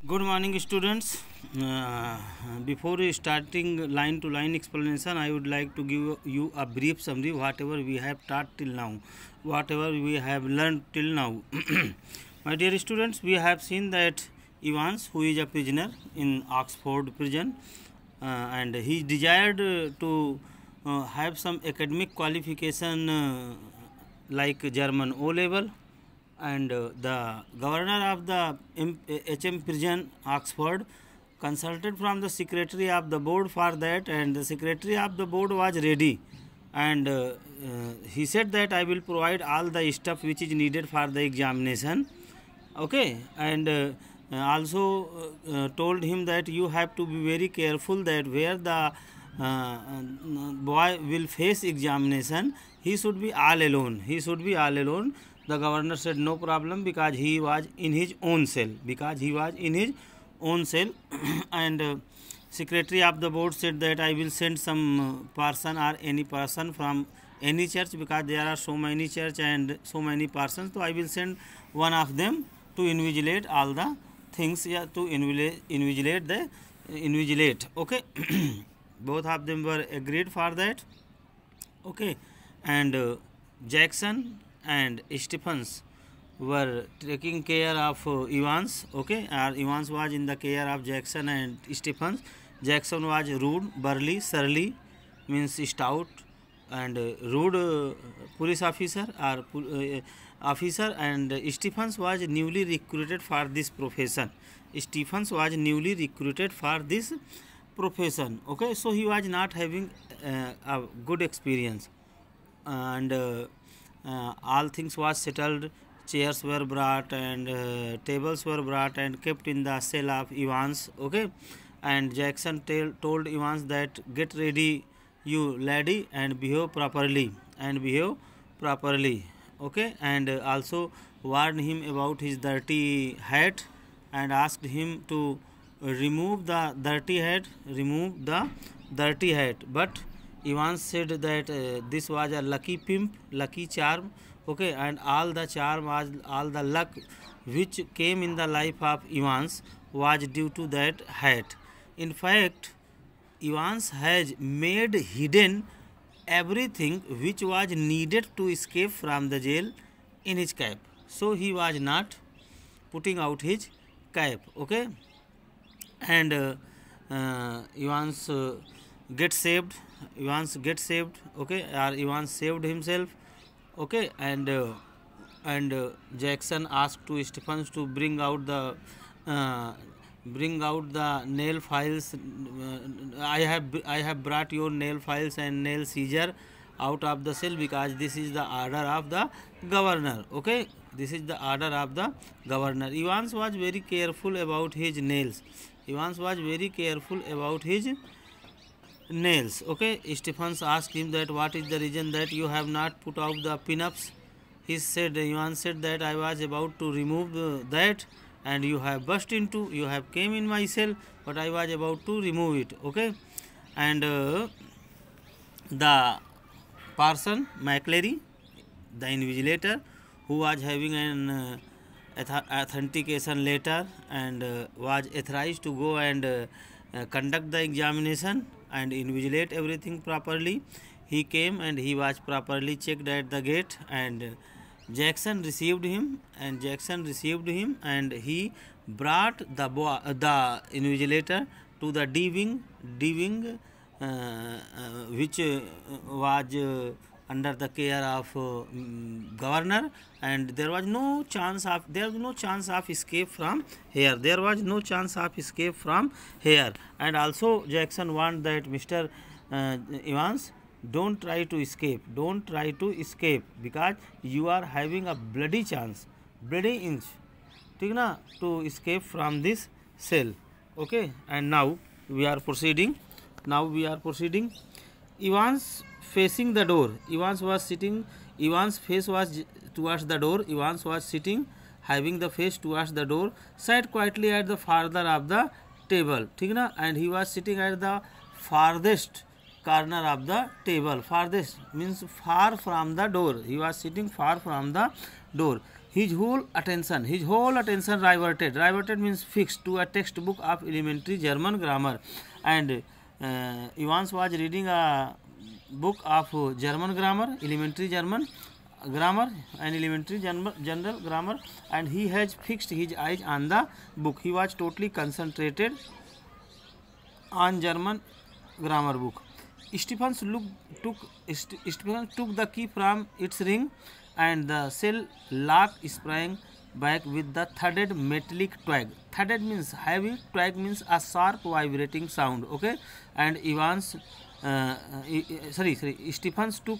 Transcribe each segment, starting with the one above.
Good morning, students. Before starting line to line explanation, I would like to give you a brief summary whatever we have taught till now, whatever we have learned till now. My dear students, we have seen that Evans, who is a prisoner in Oxford prison, and he desired to have some academic qualification like German O level, and the governor of the HM prison Oxford consulted from the secretary of the board for that, and the secretary of the board was ready, and he said that I will provide all the stuff which is needed for the examination. Okay, and also told him that you have to be very careful that where the boy will face examination, he should be all alone. The governor said no problem, because he was in his own cell. And secretary of the board said that I will send some person or any person from any church, because there are so many church and so many persons, so I will send one of them to invigilate all the things, to invigilate. Okay. Both of them were agreed for that. Okay, and Jackson and Stephens were taking care of Evans. Okay, Evans was in the care of Jackson and Stephens. Jackson was rude, burly, surly, means stout, and rude police officer or officer, and Stephens was newly recruited for this profession. Okay, so he was not having a good experience, and all things was settled. Chairs were brought, and tables were brought and kept in the cell of Evans. Okay, and Jackson told Evans that get ready, you lady, and behave properly. Okay, and also warned him about his dirty hat, and asked him to remove the dirty hat. But Evans said that this was a lucky charm. Okay, and all the luck which came in the life of Evans was due to that hat. In fact, Evans has made hidden everything which was needed to escape from the jail in his cap. So he was not putting out his cap. Okay, and Evans gets saved. Okay, or Evans saved himself. Okay, and Jackson asked to Stephens to bring out the nail files. I have brought your nail files and nail seizure out of the cell, because this is the order of the governor. Okay, this is the order of the governor. Evans was very careful about his nails. Okay, Stephens asked him that what is the reason that you have not put out the pin-ups. Evans said that I was about to remove that, and you have came in my cell, but I was about to remove it. Okay, and the person McCleary, the invigilator, who was having an authentication letter, and was authorized to go and conduct the examination and invigilate everything properly. He came, and he was properly checked at the gate, and Jackson received him, and he brought the invigilator to the D wing, which was under the care of governor, and there was no chance of escape from here. And also Jackson warned that Mr. Evans, don't try to escape, because you are having a bloody inch to escape from this cell. Okay, and now we are proceeding. Evans facing the door. Evans face was towards the door. Evans was sitting, having the face towards the door, sat quietly at the farther of the table. And he was sitting at the farthest corner of the table. Farthest means far from the door. He was sitting far from the door. his whole attention diverted means fixed to a textbook of elementary German grammar, and Evans was reading a book of German grammar, elementary German grammar and elementary general grammar, and he has fixed his eyes on the book. He was totally concentrated on German grammar book. Stephen took the key from its ring, and the cell lock sprang back with the thudded metallic twang. Thudded means heavy, twang means a sharp vibrating sound. Okay, and Evans, Stephen took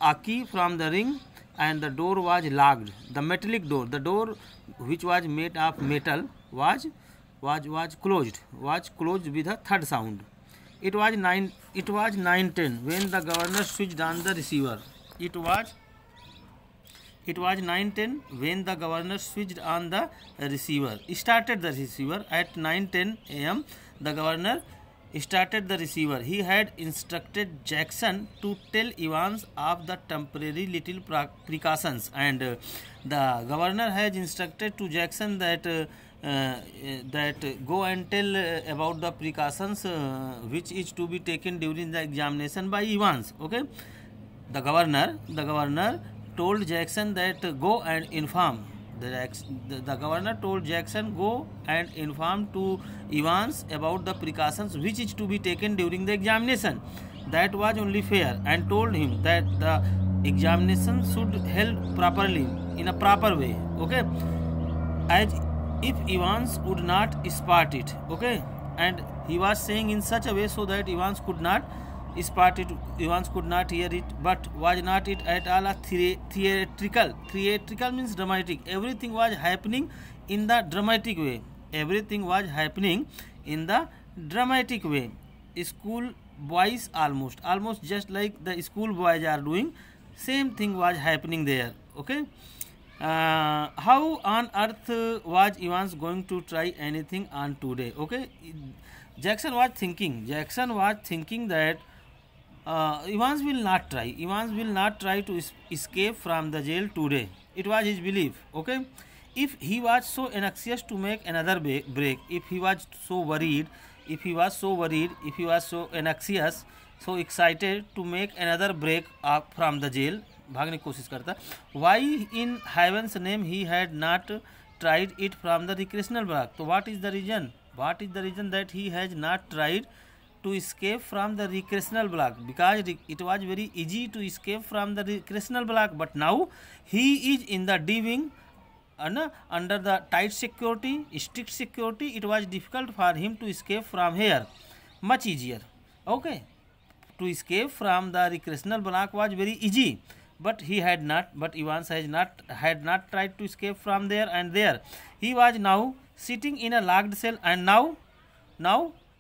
a key from the ring, and the door was locked. The metallic door, the door which was made of metal, was closed with a thud sound. It was 9:10 when the governor switched on the receiver. It was 9:10 when the governor switched on the receiver. Started the receiver at 9:10 a.m. The governor started the receiver. He had instructed Jackson to tell Evans of the temporary little precautions, and the governor has instructed to Jackson that go and tell about the precautions which is to be taken during the examination by Evans. Okay, the governor told Jackson that go and inform. The governor told Jackson go and inform to Evans about the precautions which is to be taken during the examination. That was only fair, and told him that the examination should held properly in a proper way. Okay, as if Evans would not spot it. Okay, and he was saying in such a way so that Evans could not spot it, Evans could not hear it, but was not it at all a theatrical means dramatic. Everything was happening in the dramatic way. School boys almost just like the school boys are doing, same thing was happening there. Okay, how on earth was Evans going to try anything on today? Okay, Jackson was thinking that Evans will not try to escape from the jail today. It was his belief. Okay, if he was so anxious to make another break, if he was so anxious, so excited to make another break up from the jail, भागने की कोशिश करता, why in heaven's name he had not tried it from the recreational block? So what is the reason that he has not tried to escape from the recreational block? Because it was very easy to escape from the recreational block, but now he is in the D wing under the strict security. It was difficult for him to escape from here, much easier. Okay, to escape from the recreational block was very easy, but Evans had not tried to escape from there, and there he was now sitting in a locked cell. And now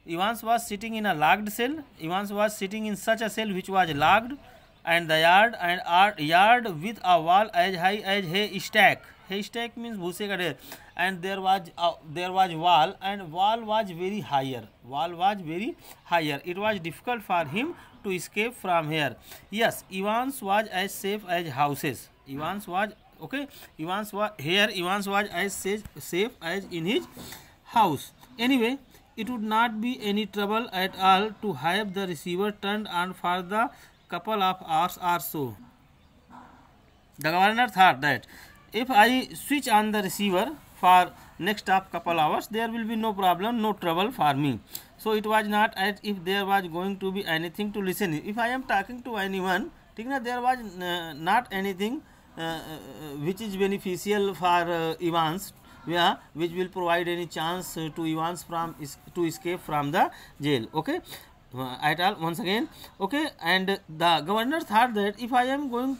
Evans was sitting in a locked cell. Evans was sitting in such a cell which was locked, and the yard with a wall as high as haystack. Haystack means bhuse ka der, and there was wall, and wall was very higher. It was difficult for him to escape from here. Yes, Evans was as safe as houses. Evans was as safe as in his house. Anyway, it would not be any trouble at all to have the receiver turned on for the couple of hours or so. The governor thought that if I switch on the receiver for next of couple hours, there will be no problem, no trouble for me. So it was not as if there was going to be anything to listen. If I am talking to anyone, there was not anything which is beneficial for Evans, which will provide any chance to Evans to escape from the jail. Okay, at all once again. Okay, and the governor thought that if I am going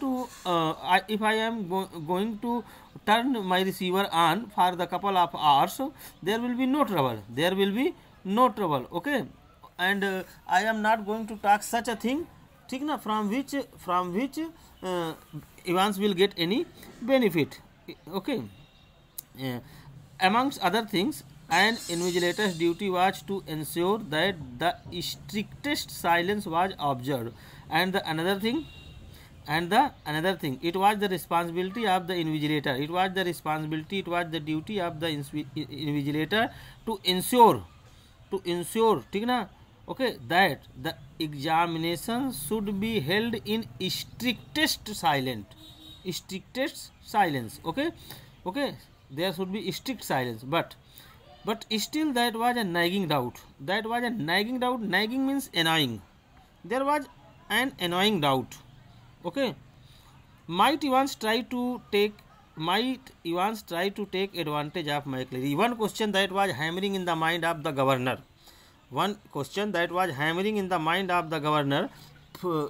to turn my receiver on for the couple of hours, there will be no trouble. Okay, and I am not going to talk such a thing, from which Evans will get any benefit. Okay, amongst other things, an invigilator's duty was to ensure that the strictest silence was observed, and another thing And the another thing, it was the responsibility of the invigilator, it was the responsibility, it was the duty of the invigilator to ensure ठीक ना, okay, that the examination should be held in strictest silence, okay, there should be strict silence, but still that was a nagging doubt, nagging means annoying, there was an annoying doubt, okay. Might Evans try to take advantage of McCleary? One question that was hammering in the mind of the governor.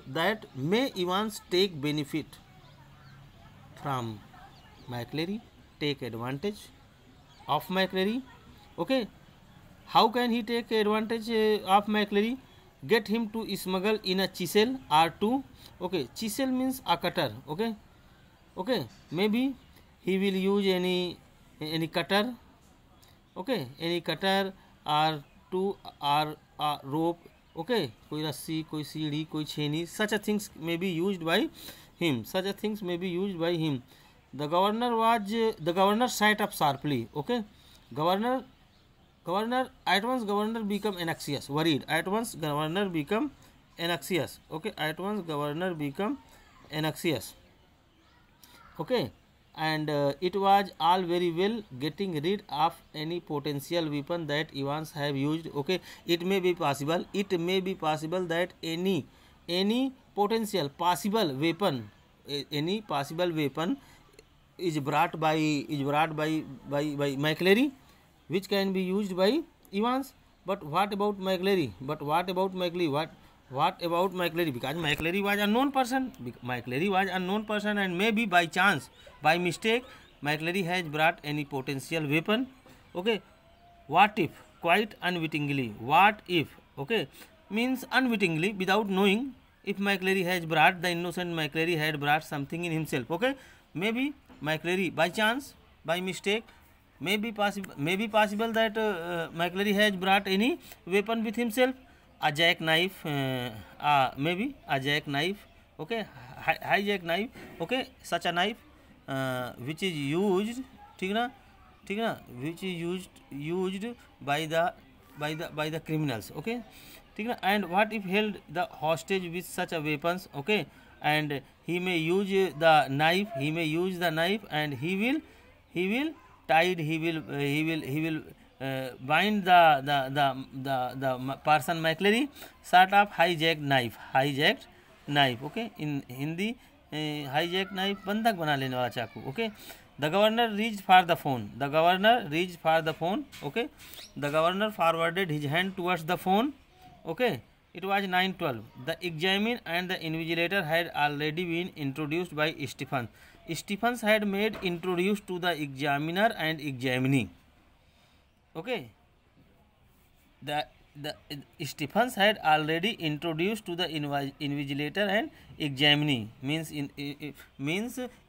That may Evans take benefit from McCleary, take advantage of McCleary. Okay, how can he take advantage of McCleary? Get him to smuggle in a chisel or two. Okay, chisel means a cutter. Okay, maybe he will use any cutter. Okay, any cutter or two or a rope. Okay, कोई रस्सी, कोई सीढ़ी, कोई छेनी, such a things may be used by him. The governor sat up sharply. Okay, governor at once governor become anxious, worried. Okay, okay, and it was all very well getting rid of any potential weapon that Evans have used. Okay, it may be possible that any possible weapon is brought by McCleary, which can be used by Evans. But what about McCleary? Because McCleary was a known person, and maybe by chance, by mistake, McCleary has brought any potential weapon. Okay, what if, quite unwittingly, okay, means unwittingly, without knowing, if McCleary has brought, the innocent McCleary had brought something in himself. Okay, maybe McCleary by chance, by mistake, may be possible that McCleary has brought any weapon with himself, a jackknife, maybe a jackknife. Okay, hijack knife. Okay, such a knife which is used, which is used by the criminals. Okay, and what if held the hostage with such a weapons? Okay, and he may use the knife, and he will bind the person McCleary, sort of hijacked knife. Okay, in Hindi hijacked knife, बंधक बना लेने वाला चाकू. Okay, the governor reached for the phone. Okay, the governor forwarded his hand towards the phone. Okay, it was 9:12. The examiner and the invigilator had already been introduced by Stephens. Stephens had made introduced to the examiner and examinee. Okay, the Stephens had already introduced to the invigilator and examinee, means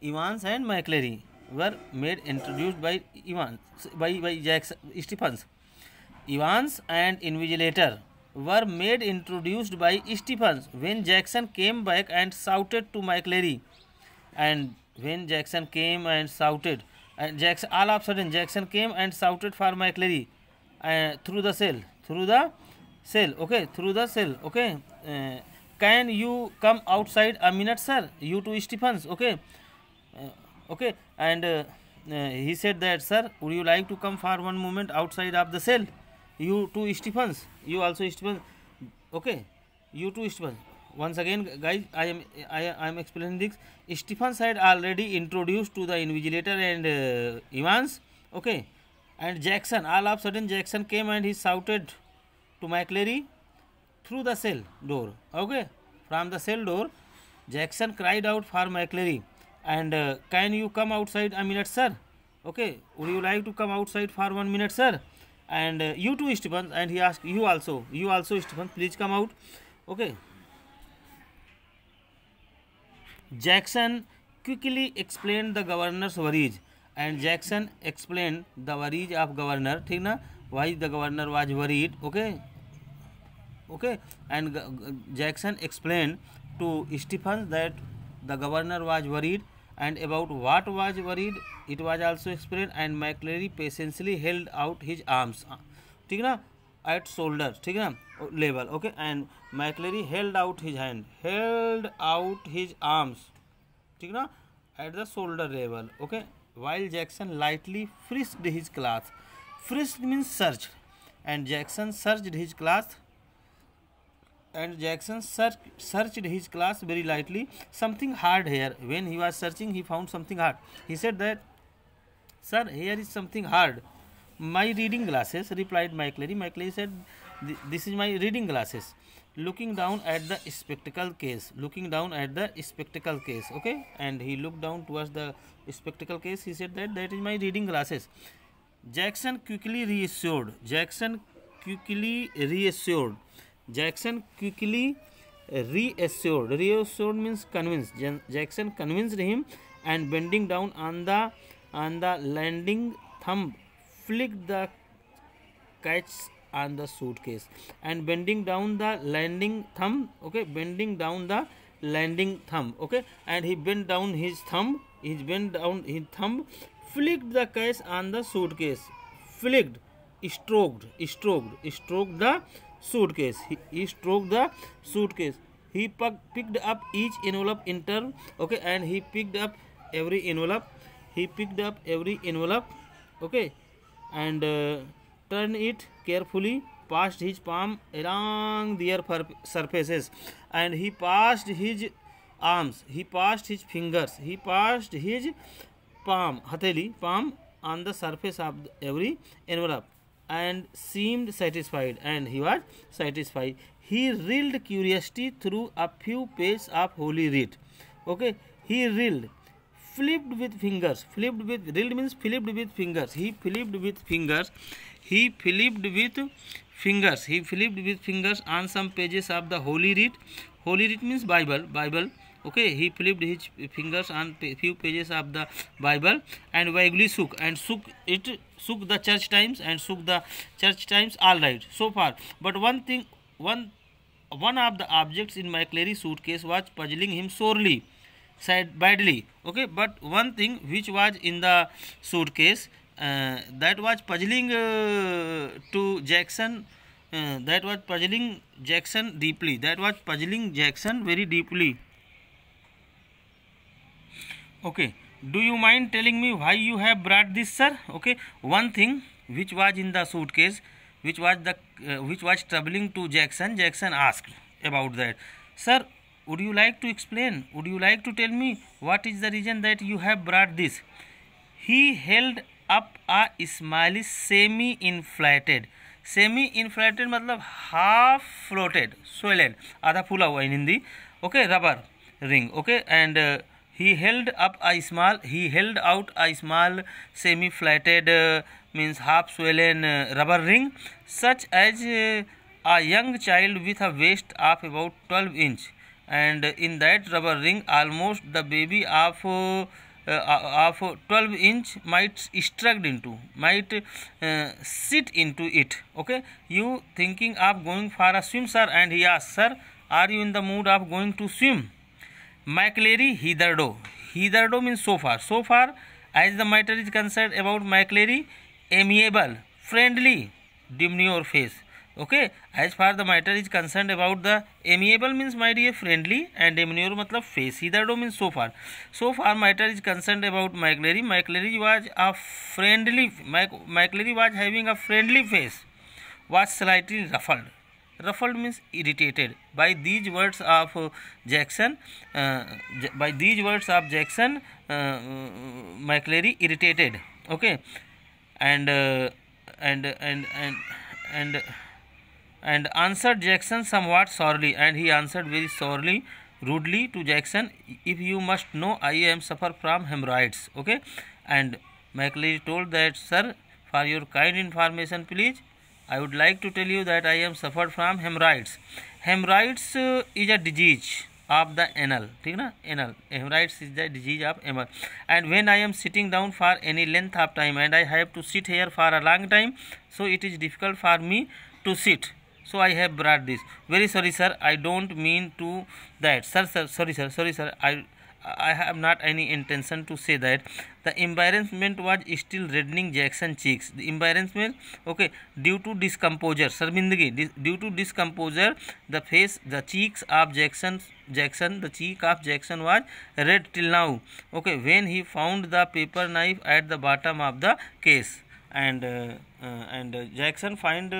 Evans and McCleary were made introduced by Stephens. Evans and invigilator were made introduced by Stephens when Jackson came back and shouted to McCleary. And when Jackson came and shouted, and all of a sudden Jackson came and shouted for McCleary through the cell. Okay, can you come outside a minute, sir? You to Stephens. Okay, and he said that, sir, would you like to come for one moment outside of the cell? You to Stephens. You also Stephens. Okay, you to Stephens. Once again, guys, I am explaining this. Stephens had already introduced to the invigilator and Evans. Okay, and Jackson, all of a sudden Jackson came and he shouted to McCleary through the cell door. Okay, from the cell door, Jackson cried out for McCleary, and can you come outside a minute, sir? Okay, would you like to come outside for 1 minute, sir? And you too, Stephens. And he asked, you also Stephens, please come out. Okay. Jackson quickly explained the governor's worries, and Jackson explained the worries of governor. ठीक ना? Why the governor was worried. Okay, and Jackson explained to Stephens that The governor was worried, and about what was worried it was also explained, and McClary patiently held out his arms, ठीक ना, at shoulder, ठीक है ना, level, okay, and McClary held out his arms, ठीक ना, at the shoulder level, okay, while Jackson lightly frisked his cloth. Frisked means searched, and Jackson searched his cloth. Searched his class very lightly. Something hard here. When he was searching, he found something hard. He said that, "Sir, here is something hard." "My reading glasses," replied McClary. McClary said, "This is my reading glasses." Looking down at the spectacle case. Okay, and he looked down towards the spectacle case. He said that is my reading glasses. Jackson quickly reassured. Reassured means convinced. Jackson convinced him, and bending down on the landing thumb, flicked the catch on the suitcase. And bending down the landing thumb, okay, okay, and he bent down his thumb. Flicked the catch on the suitcase. Stroked the suitcase. He stroked the suitcase. He picked up each envelope in turn, okay, and he picked up every envelope. Okay, and turned it carefully, passed his palm along their surfaces, and he passed his arms, he passed his fingers, he passed his palm on the surface of every envelope, and seemed satisfied, and he was satisfied. He reeled curiously through a few pages of Holy Writ. Okay, he reeled. Reeled means flipped with fingers. He flipped with fingers on some pages of the Holy Writ. Holy Writ means Bible. Okay, he flipped his fingers on few pages of the Bible, and vaguely shook the church times, all right so far. But one of the objects in McClary's suitcase was puzzling him sorely, said badly. Okay, but one thing which was in the suitcase that was puzzling to Jackson, that was puzzling Jackson very deeply. Okay, do you mind telling me why you have brought this, sir? Okay, one thing which was in the suitcase, which was troubling to Jackson. Jackson asked about that. Sir, would you like to explain? Would you like to tell me what is the reason that you have brought this? He held up a smiley semi-inflated मतलब half floated, swollen, आधा फूला हुआ in Hindi. Okay, rubber ring. Okay, and he held out a small semi-flatted means half swollen rubber ring, such as a young child with a waist of about 12 inch, and in that rubber ring almost the baby of 12 inch might sit into it. Okay, you thinking of going for a swim, sir? And he asked, sir, are you in the mood of going to swim? McClary hitherto means so far as the matter is concerned about McClary, amiable, friendly, demure face. Okay, as far the matter is concerned about the amiable means my dear friendly, and demure matlab face. Hitherto means so far matter is concerned about McClary was having a friendly face, was slightly ruffled means irritated by these words of Jackson. McClary irritated. Okay, and answered Jackson somewhat sorely, and he answered very sorely, rudely to Jackson, if you must know, I am suffer from hemorrhoids. Okay, and McClary told that, sir, for your kind information, please, I would like to tell you that I am suffered from hemorrhoids. Hemorrhoids is a disease of the anal. ठीक ना, anal. Hemorrhoids is the disease of anal. And when I am sitting down for any length of time, and I have to sit here for a long time, so it is difficult for me to sit. So I have brought this. Very sorry, sir. I don't mean to that, sir. Sorry, sir. I have not any intention to say that. The embarrassment was still reddening Jackson cheeks. The embarrassment, okay, due to discomposure, Sarmindagi, due to discomposure, the cheeks of Jackson, the cheek of Jackson was red till now. Okay, when he found the paper knife at the bottom of the case, and Jackson find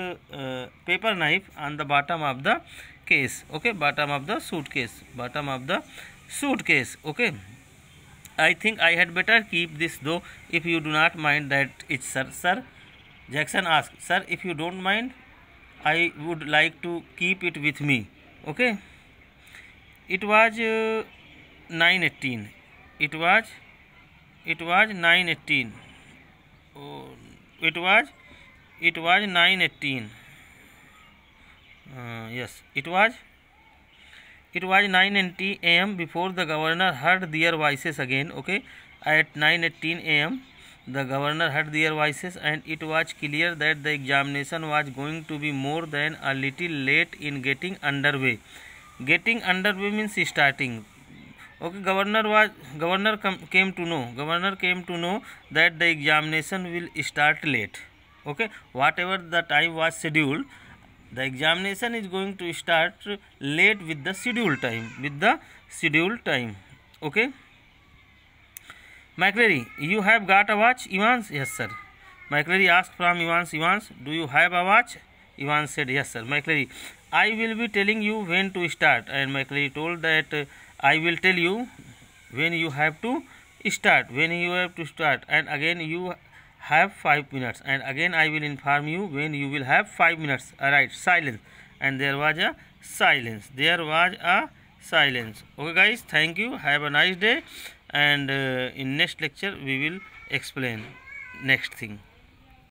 paper knife on the bottom of the case. Okay, bottom of the suitcase, okay. I think I had better keep this though, if you do not mind that. It's sir. Jackson asked, sir, if you don't mind, I would like to keep it with me. Okay. It was 9:18. It was 9:18. Oh, it was 9:18. Yes, it was 9:20 a.m. before the governor heard their voices again. Okay, at 9:18 a.m. the governor heard their voices, and it was clear that the examination was going to be more than a little late in getting underway. Getting underway means starting. Okay, governor came to know that the examination will start late. Okay, whatever the time was scheduled, the examination is going to start late with the scheduled time. Okay. McCreary, you have got a watch? Evans, yes sir. McCreary asked from Evans, do you have a watch? Evans said, yes sir. McCreary, I will be telling you when to start, and McCreary told that I will tell you when you have to start, and again you have 5 minutes, and again I will inform you when you will have 5 minutes. Alright, silence. And there was a silence. Okay guys, thank you, have a nice day, and in next lecture we will explain next thing.